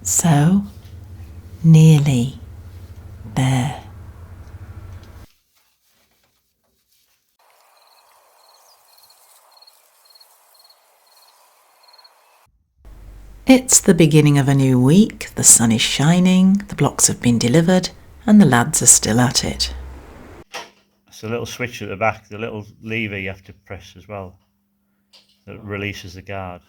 So, nearly there. It's the beginning of a new week, the sun is shining, the blocks have been delivered, and the lads are still at it. It's a little switch at the back, the little lever you have to press as well, that releases the guard.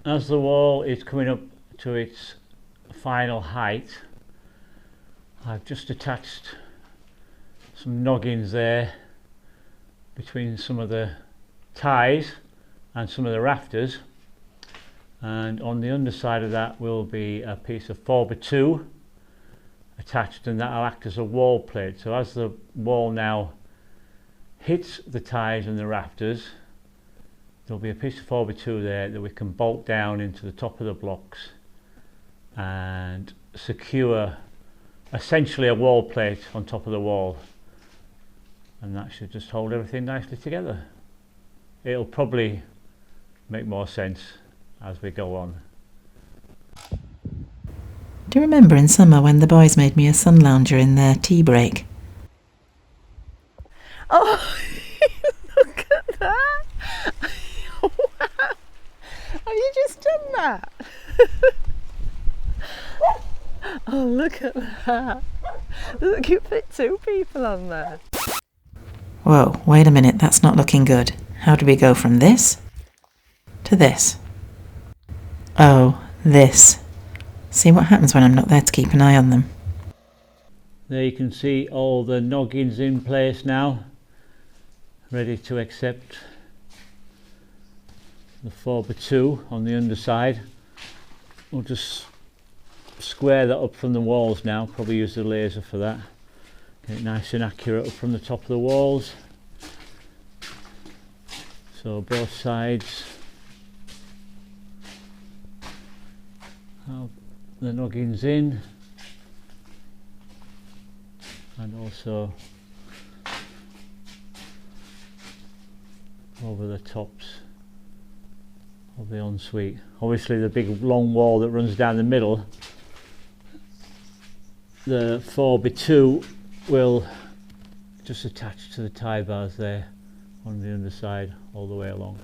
As the wall is coming up to its final height, I've just attached some noggins there between some of the ties and some of the rafters, and on the underside of that will be a piece of 4x2 attached, and that'll act as a wall plate. So as the wall now hits the ties and the rafters, there'll be a piece of 4x2 there that we can bolt down into the top of the blocks and secure essentially a wall plate on top of the wall, and that should just hold everything nicely together. It'll probably make more sense as we go on. Do you remember in summer when the boys made me a sun lounger in their tea break? Oh, look at that! Wow! Have you just done that? Oh, look at that! Look, you fit two people on there. Whoa, wait a minute, that's not looking good. How do we go from this to this? Oh, this. See what happens when I'm not there to keep an eye on them. There you can see all the noggins in place now, ready to accept the 4x2 on the underside. We'll just square that up from the walls now, probably use the laser for that. Get it nice and accurate up from the top of the walls. So both sides have the noggins in, and also over the tops of the ensuite. Obviously the big long wall that runs down the middle the 4x2 will just attach to the tie bars there on the underside all the way along.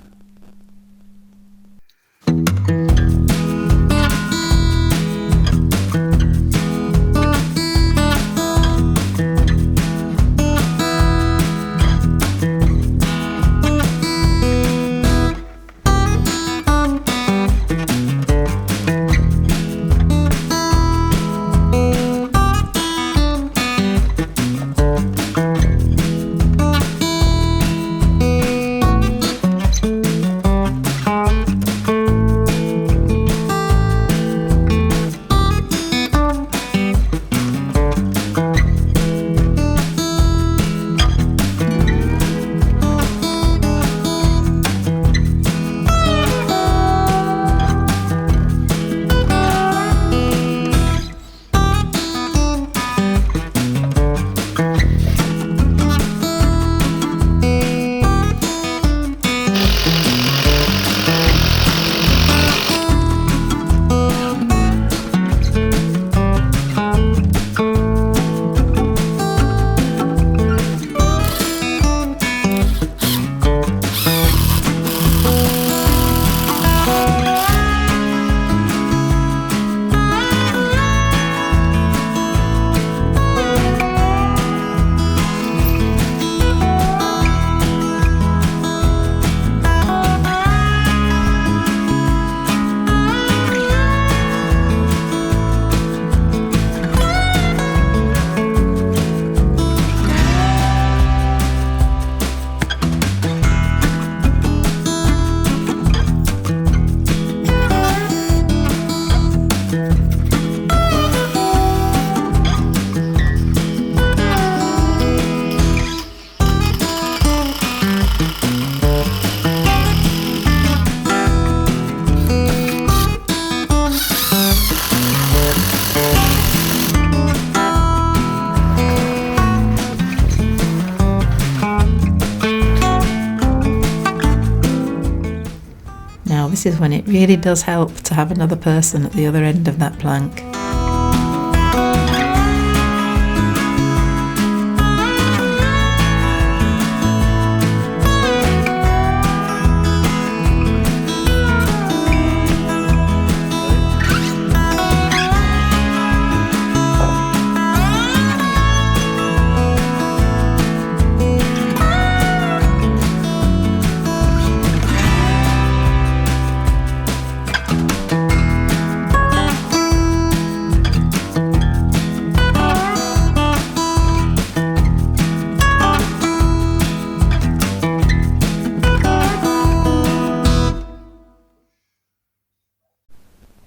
This is when it really does help to have another person at the other end of that plank.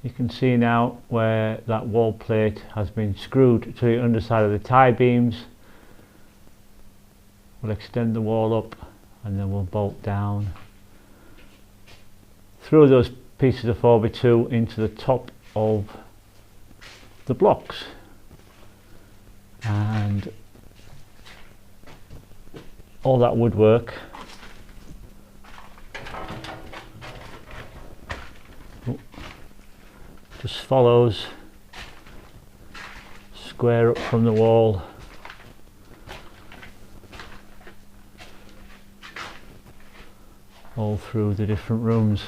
You can see now where that wall plate has been screwed to the underside of the tie beams. We'll extend the wall up and then we'll bolt down through those pieces of 4x2 into the top of the blocks. And all that woodwork just follows square up from the wall all through the different rooms.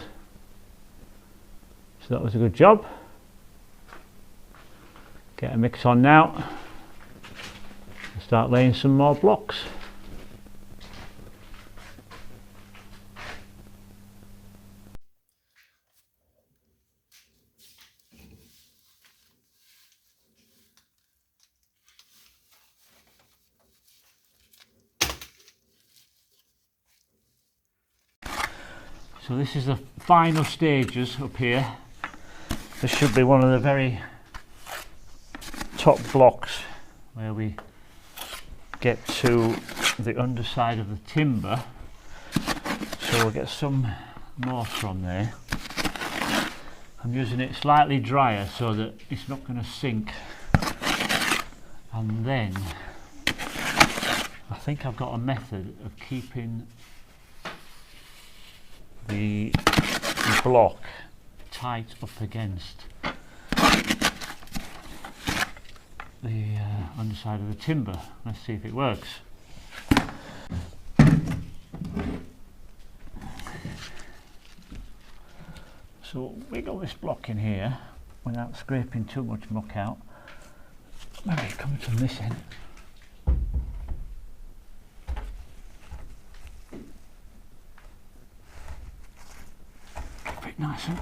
So that was a good job. Get a mix on now and start laying some more blocks. So this is the final stages up here. This should be one of the very top blocks where we get to the underside of the timber. So we'll get some mortar on there. I'm using it slightly drier so that it's not going to sink. And then I think I've got a method of keeping the block tight up against the underside of the timber. Let's see if it works. So wiggle this block in here without scraping too much muck out. Maybe it comes from this end. Keep it nice and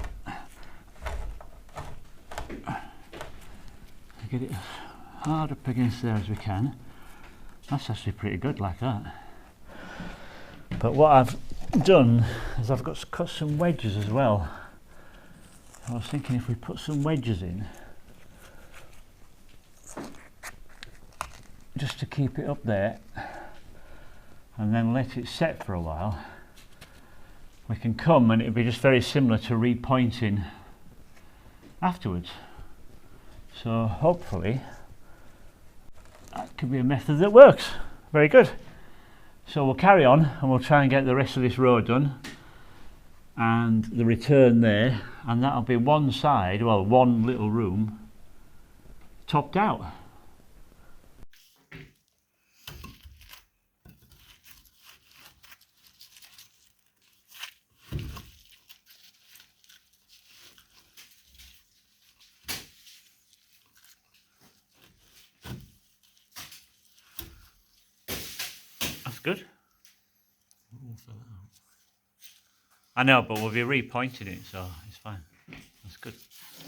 get it as hard up against there as we can. That's actually pretty good like that. But what I've done is I've got cut some wedges as well. I was thinking if we put some wedges in, just to keep it up there, and then let it set for a while, we can come and it'll be just very similar to repointing afterwards. So hopefully that could be a method that works. Very good. So we'll carry on and we'll try and get the rest of this row done and the return there, and that'll be one side, well, one little room topped out. That's good. I know, but we'll be repointing it, so it's fine. That's good.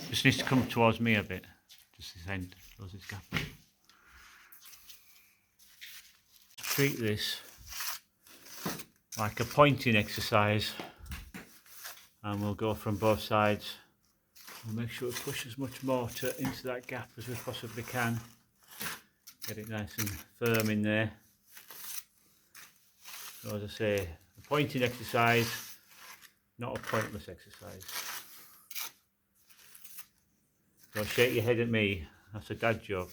Just needs to come towards me a bit. Just this end, close this gap. Treat this like a pointing exercise, and we'll go from both sides. We'll make sure we push as much mortar into that gap as we possibly can. Get it nice and firm in there. So as I say, a pointing exercise, not a pointless exercise. Don't shake your head at me, that's a dad joke.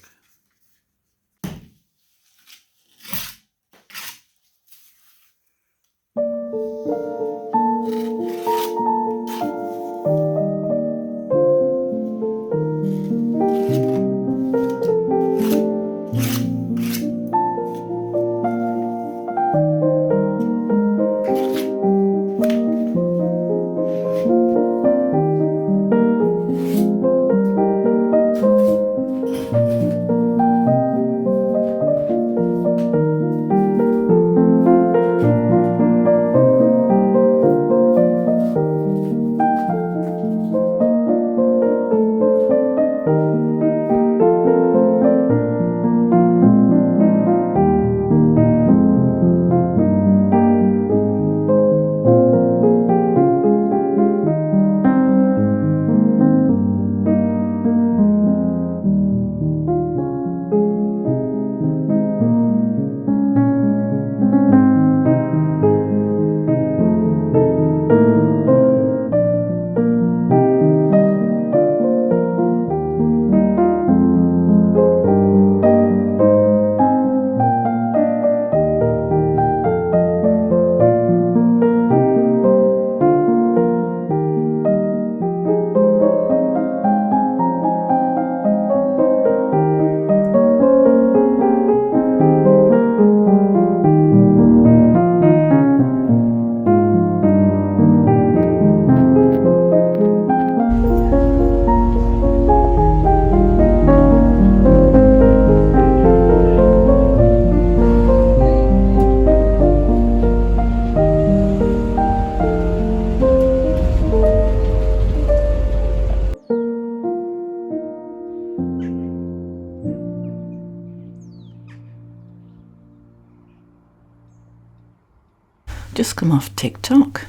Just come off TikTok.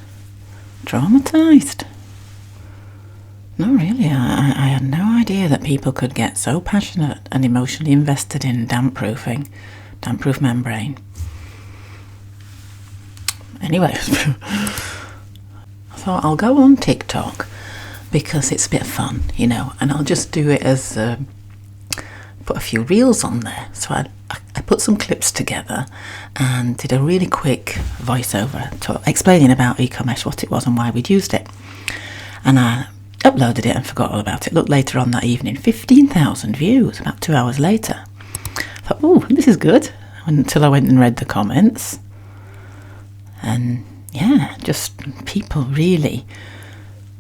Traumatised. No, really, I had no idea that people could get so passionate and emotionally invested in damp-proof membrane. Anyway, I thought I'll go on TikTok because it's a bit of fun, you know, and I'll just do it as put a few reels on there. So I put some clips together and did a really quick voiceover explaining about eco-mesh, what it was and why we'd used it. And Uploaded it and forgot all about it. Looked later on that evening, 15,000 views about 2 hours later. Thought, oh, this is good. Until I went and read the comments. And yeah, just people really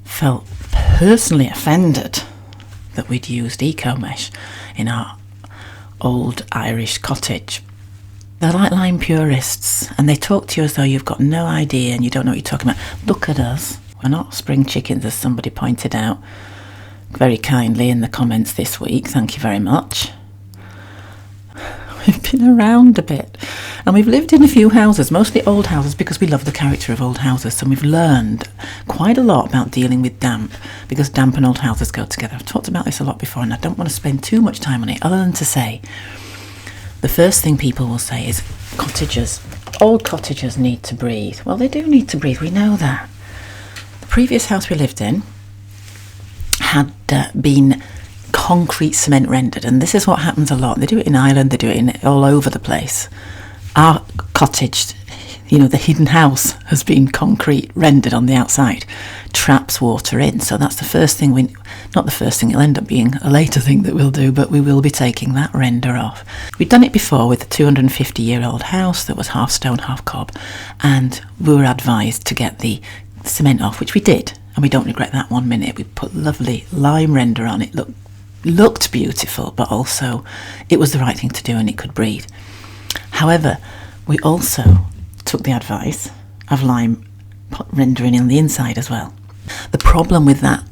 felt personally offended that we'd used eco-mesh in our old Irish cottage. They're like lime purists, and they talk to you as though you've got no idea and you don't know what you're talking about. Look at us. We're not spring chickens, as somebody pointed out very kindly in the comments this week. Thank you very much. We've been around a bit, and we've lived in a few houses, mostly old houses, because we love the character of old houses. So we've learned quite a lot about dealing with damp, because damp and old houses go together. I've talked about this a lot before, and I don't want to spend too much time on it, other than to say the first thing people will say is cottages. Old cottages need to breathe. Well, they do need to breathe. We know that. The previous house we lived in had been concrete cement rendered, and this is what happens a lot. They do it in Ireland, they do it in all over the place. Our cottage, the hidden house, has been concrete rendered on the outside, traps water in. So that's the first thing not the first thing, it'll end up being a later thing that we'll do, but we will be taking that render off. We'd done it before with a 250-year-old house that was half stone, half cob, and we were advised to get the cement off, which we did, and we don't regret that one minute. We put lovely lime render on it, looked beautiful, but also it was the right thing to do and it could breathe. However, we also took the advice of lime rendering in the inside as well. The problem with that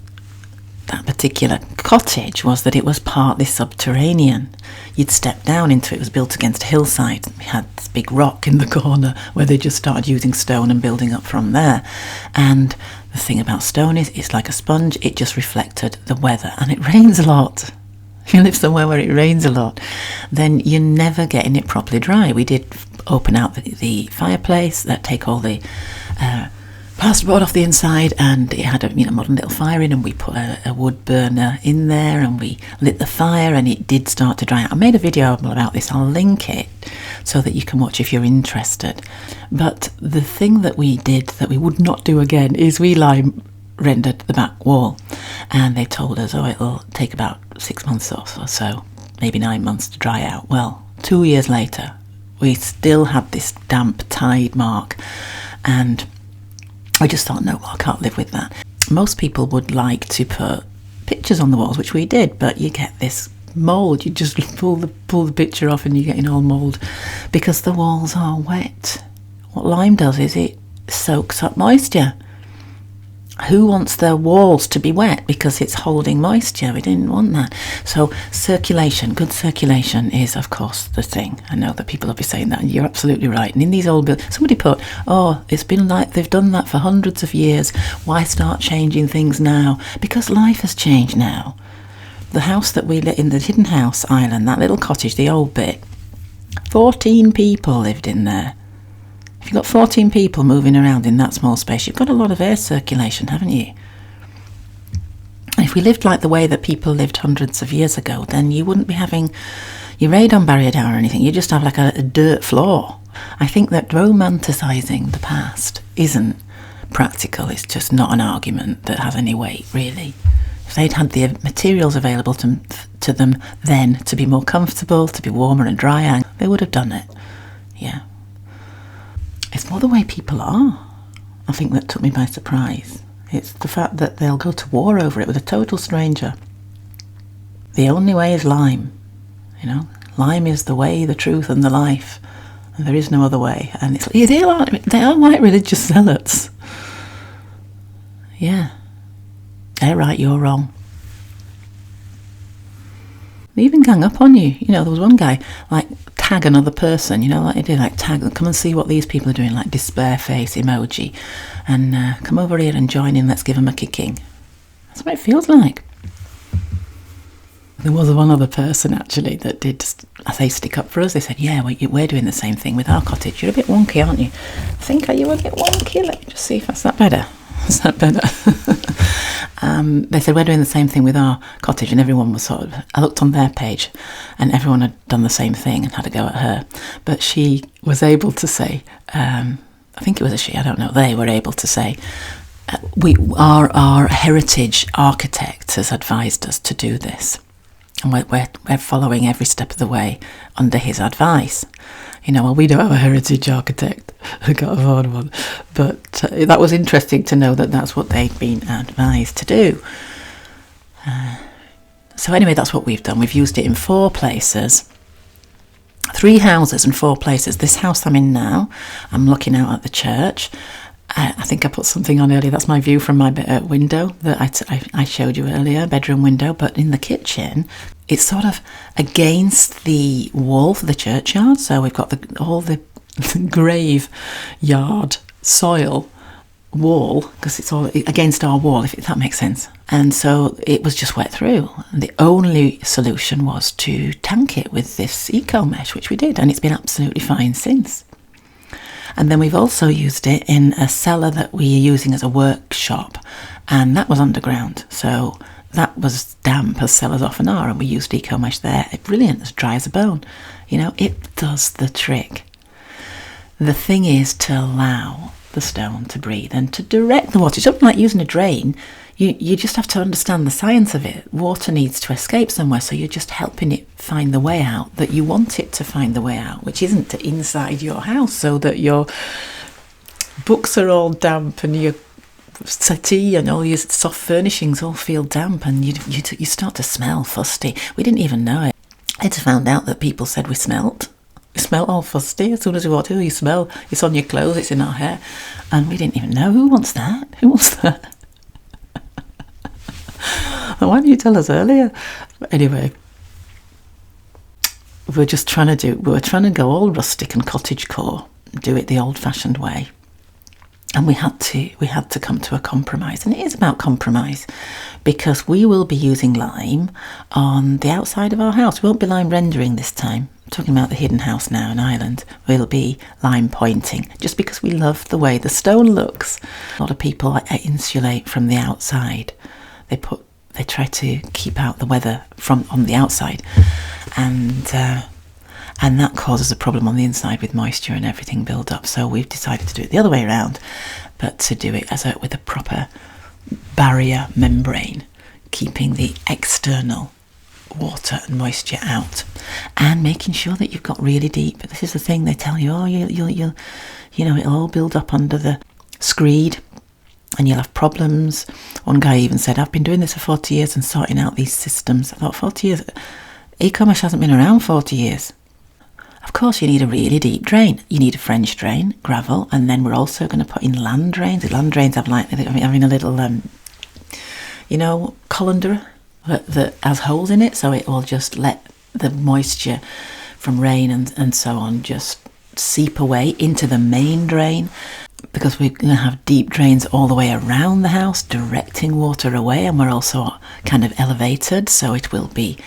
particular cottage was that it was partly subterranean. You'd step down into it. It was built against a hillside. We had this big rock in the corner where they just started using stone and building up from there. And the thing about stone is it's like a sponge. It just reflected the weather, and it rains a lot. If you live somewhere where it rains a lot, then you're never getting it properly dry. We did open out the fireplace, take all the plasterboard off the inside, and it had a modern little fire in, and we put a wood burner in there, and we lit the fire, and it did start to dry out. I made a video about this. I'll link it so that you can watch if you're interested. But the thing that we did that we would not do again is we lime rendered the back wall, and they told us, it'll take about 6 months or so, maybe 9 months to dry out. Well, 2 years later, we still had this damp tide mark, and I just thought, no, I can't live with that. Most people would like to put pictures on the walls, which we did, but you get this mould. You just pull the picture off and you're getting all mould because the walls are wet. What lime does is it soaks up moisture. Who wants their walls to be wet because it's holding moisture? We didn't want that. So circulation, good circulation is, of course, the thing. I know that people will be saying that, and you're absolutely right. And in these old buildings, somebody put, it's been like they've done that for hundreds of years. Why start changing things now? Because life has changed now. The house that we lived in, the hidden house island, that little cottage, the old bit, 14 people lived in there. If you've got 14 people moving around in that small space, you've got a lot of air circulation, haven't you? And if we lived like the way that people lived hundreds of years ago, then you wouldn't be having your radon barrier down or anything. You just have like a dirt floor. I think that romanticising the past isn't practical. It's just not an argument that has any weight, really. If they'd had the materials available to them then to be more comfortable, to be warmer and drier, they would have done it. Yeah. It's more the way people are, I think, that took me by surprise. It's the fact that they'll go to war over it with a total stranger. The only way is lime. Lime is the way, the truth and the life. And there is no other way. And they are like religious zealots. Yeah. They're right, you're wrong. They even gang up on you. There was one guy, tag another person, like they did, tag them, come and see what these people are doing, like despair face emoji, and come over here and join in, let's give them a kicking. That's what it feels like. There was one other person, actually, that did, as they stick up for us, they said, yeah, we're doing the same thing with our cottage. You're a bit wonky, aren't you? I think, are you a bit wonky? Let me just see if that's that better. Is that better? They said, we're doing the same thing with our cottage, and everyone was I looked on their page, and everyone had done the same thing and had a go at her. But she was able to say, I think it was a she, I don't know, they were able to say, Our heritage architect has advised us to do this, and we're following every step of the way under his advice. You know, well, we don't have a heritage architect. I can't afford one. But that was interesting to know that that's what they'd been advised to do. So anyway, that's what we've done. We've used it in 4 places. 3 houses and 4 places. This house I'm in now, I'm looking out at the church. I think I put something on earlier. That's my view from my window that I showed you earlier, bedroom window. But in the kitchen, it's sort of against the wall for the churchyard. So we've got all the graveyard soil wall, because it's all against our wall, if that makes sense. And so it was just wet through. And the only solution was to tank it with this eco mesh, which we did, and it's been absolutely fine since. And then we've also used it in a cellar that we're using as a workshop, and that was underground, so that was damp, as cellars often are, and we used eco mesh there. It's brilliant, as dry as a bone. You know, it does the trick. The thing is to allow the stone to breathe and to direct the water. It's something like using a drain. You just have to understand the science of it. Water needs to escape somewhere, so you're just helping it find the way out that you want it to find the way out, which isn't inside your house, so that your books are all damp and your settee and all your soft furnishings all feel damp, and you start to smell fusty. We didn't even know it. I just found out that people said we smelt. We smell all fusty as soon as we walked in. You smell, it's on your clothes, it's in our hair, and we didn't even know. Who wants that? Who wants that? Why didn't you tell us earlier? But anyway, we were trying to go all rustic and cottagecore, do it the old-fashioned way, and we had to come to a compromise. And it is about compromise, because we will be using lime on the outside of our house. We won't be lime rendering this time. I'm talking about the hidden house now in Ireland. We'll be lime pointing, just because we love the way the stone looks. A lot of people insulate from the outside. They try to keep out the weather from on the outside, and that causes a problem on the inside with moisture and everything build up. So we've decided to do it the other way around, but to do it with a proper barrier membrane, keeping the external water and moisture out, and making sure that you've got really deep. This is the thing they tell you. Oh, you'll it'll all build up under the screed, and you'll have problems. One guy even said, I've been doing this for 40 years and sorting out these systems. I thought, 40 years? E-commerce hasn't been around 40 years. Of course, you need a really deep drain. You need a French drain, gravel, and then we're also going to put in land drains. The land drains have having a little, colander that has holes in it, so it will just let the moisture from rain and so on just seep away into the main drain, because we're going to have deep drains all the way around the house, directing water away, and we're also kind of elevated, so there'll be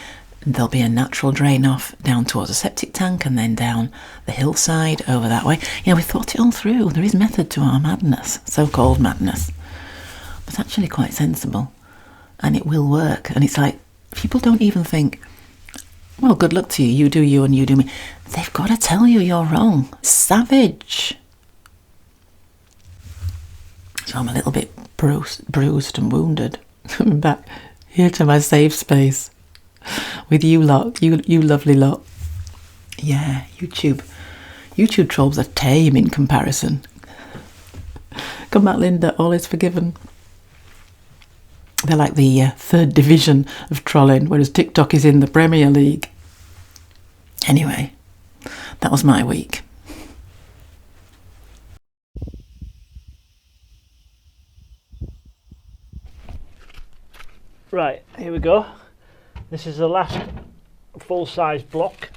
a natural drain off down towards a septic tank, and then down the hillside over that way. We thought it all through. There is method to our madness, so-called madness, but actually quite sensible, and it will work. And it's like, people don't even think, well, good luck to you, you do you and you do me. They've got to tell you you're wrong. Savage. So I'm a little bit bruised and wounded. I'm back here to my safe space with you lot, you lovely lot. Yeah, YouTube trolls are tame in comparison. Come back, Linda, all is forgiven. They're like the third division of trolling, whereas TikTok is in the Premier League. Anyway, that was my week. Right, here we go. This is the last full-size block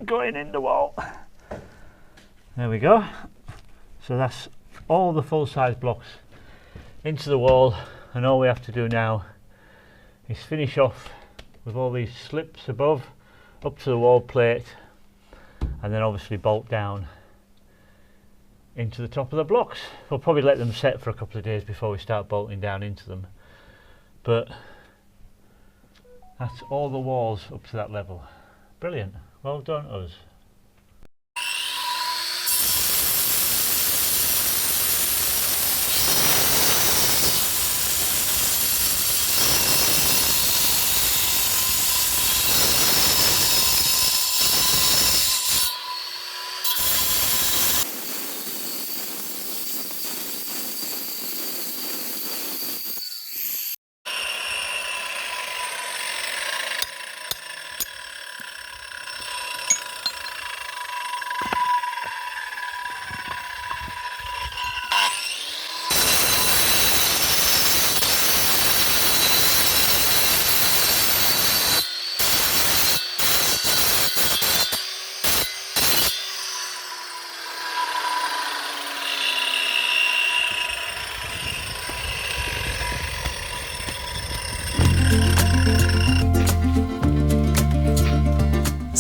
going in the wall. There we go. So that's all the full-size blocks into the wall, and all we have to do now is finish off with all these slips above up to the wall plate, and then obviously bolt down into the top of the blocks. We'll probably let them set for a couple of days before we start bolting down into them, but that's all the walls up to that level. Brilliant, well done us.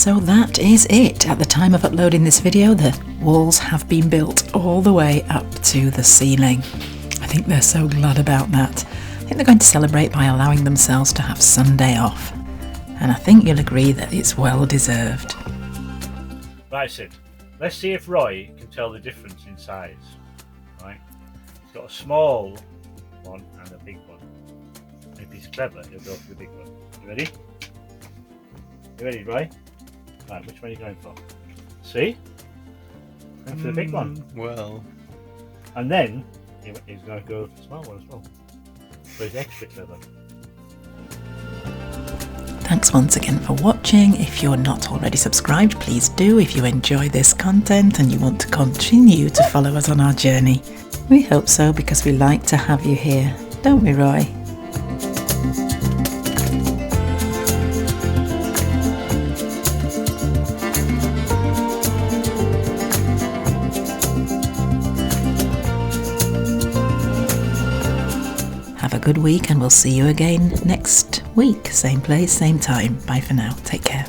So that is it. At the time of uploading this video, the walls have been built all the way up to the ceiling. I think they're so glad about that. I think they're going to celebrate by allowing themselves to have Sunday off. And I think you'll agree that it's well deserved. Right, Sid, let's see if Roy can tell the difference in size. Right? He's got a small one and a big one. If he's clever, he'll go for the big one. You ready? You ready, Roy? Right, which one are you going for? See? Going for the big one. Well. And then he's going to go for the small one as well. So he's extra clever. Thanks once again for watching. If you're not already subscribed, please do. If you enjoy this content and you want to continue to follow us on our journey. We hope so, because we like to have you here. Don't we, Roy? Have a good week, and we'll see you again next week. Same place, same time. Bye for now. Take care.